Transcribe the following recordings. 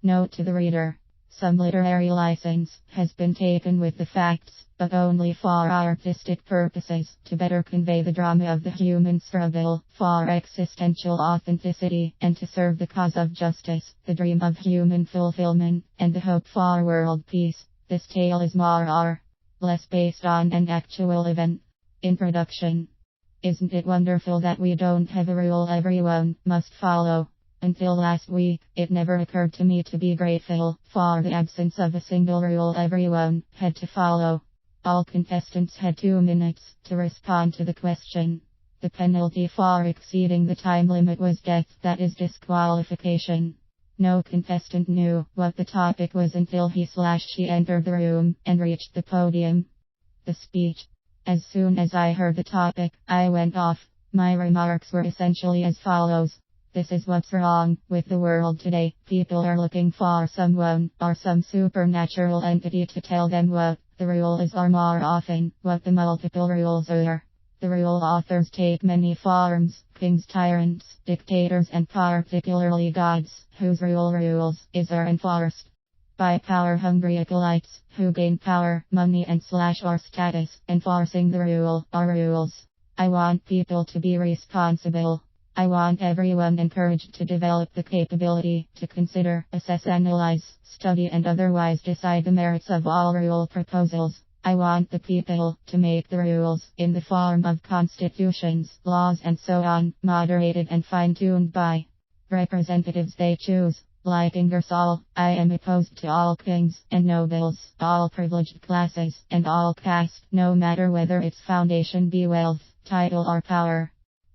Note to the reader. Some literary license has been taken with the facts, but only for artistic purposes, to better convey the drama of the human struggle for existential authenticity, and to serve the cause of justice, the dream of human fulfillment, and the hope for world peace. This tale is more or less based on an actual event. Introduction. Isn't it wonderful that we don't have a rule everyone must follow? Until last week, it never occurred to me to be grateful for the absence of a single rule everyone had to follow. All contestants had 2 minutes to respond to the question. The penalty for exceeding the time limit was death, that is disqualification. No contestant knew what the topic was until he/she entered the room and reached the podium. The speech. As soon as I heard the topic, I went off. My remarks were essentially as follows. This is what's wrong with the world today. People are looking for someone or some supernatural entity to tell them what the rule is, or more often, what the multiple rules are. The rule authors take many forms: kings, tyrants, dictators, and particularly gods, whose rules are enforced by power-hungry acolytes, who gain power, money, and/or status, enforcing the rule or rules. I want people to be responsible. I want everyone encouraged to develop the capability to consider, assess, analyze, study, and otherwise decide the merits of all rule proposals. I want the people to make the rules in the form of constitutions, laws, and so on, moderated and fine-tuned by representatives they choose. Like Ingersoll, I am opposed to all kings and nobles, all privileged classes, and all caste, no matter whether its foundation be wealth, title, or power.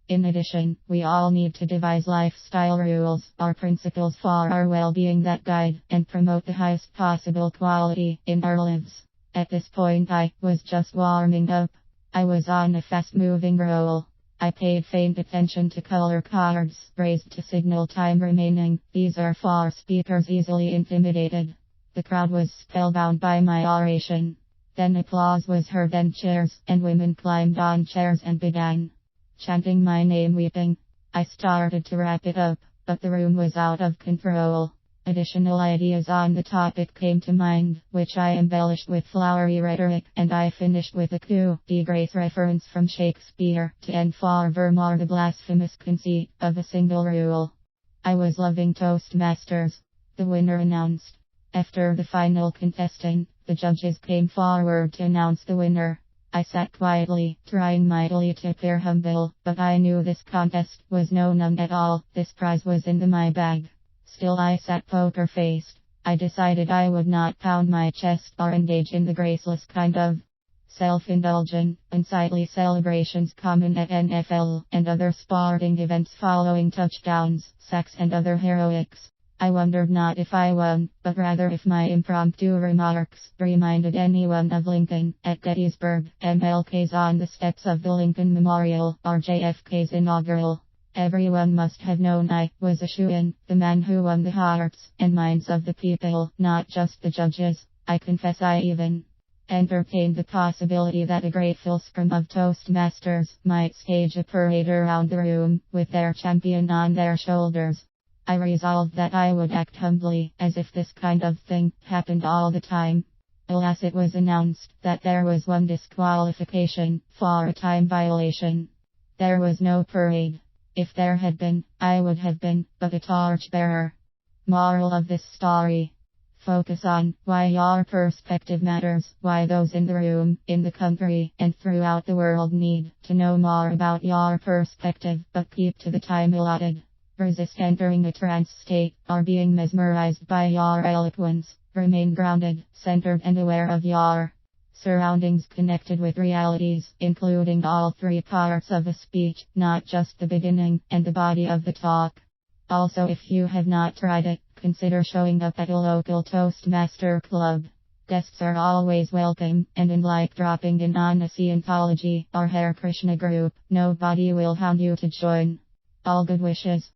In addition, we all need to devise lifestyle rules or principles for our well-being that guide and promote the highest possible quality in our lives. At this point I was just warming up. I was on a fast-moving roll. I paid faint attention to color cards raised to signal time remaining. These are for speakers easily intimidated. The crowd was spellbound by my oration. Then applause was heard and chairs and women climbed on chairs and began chanting my name, weeping. I started to wrap it up, but the room was out of control. Additional ideas on the topic came to mind, which I embellished with flowery rhetoric, and I finished with a coup de grace reference from Shakespeare to end furthermore the blasphemous conceit of a single rule. I was loving Toastmasters. The winner announced. After the final contestant, the judges came forward to announce the winner. I sat quietly, trying mightily to appear humble, but I knew this contest was no none at all. This prize was in my bag. Still I sat poker-faced. I decided I would not pound my chest or engage in the graceless kind of self-indulgent, unsightly celebrations common at NFL and other sporting events following touchdowns, sacks, and other heroics. I wondered not if I won, but rather if my impromptu remarks reminded anyone of Lincoln at Gettysburg, MLK's on the steps of the Lincoln Memorial, or JFK's inaugural. Everyone must have known I was a shoo-in, the man who won the hearts and minds of the people, not just the judges. I confess I even entertained the possibility that a grateful scrum of Toastmasters might stage a parade around the room, with their champion on their shoulders. I resolved that I would act humbly, as if this kind of thing happened all the time. Alas, it was announced that there was one disqualification for a time violation. There was no parade. If there had been, I would have been but a torchbearer. Moral of this story. Focus on why your perspective matters, why those in the room, in the country, and throughout the world need to know more about your perspective, but keep to the time allotted. Resist entering a trance state, or being mesmerized by your eloquence. Remain grounded, centered, and aware of your surroundings, connected with realities, including all 3 parts of a speech, not just the beginning and the body of the talk. Also, if you have not tried it, consider showing up at a local Toastmaster club. Guests are always welcome, and unlike dropping in on a Scientology or Hare Krishna group, nobody will hound you to join. All good wishes.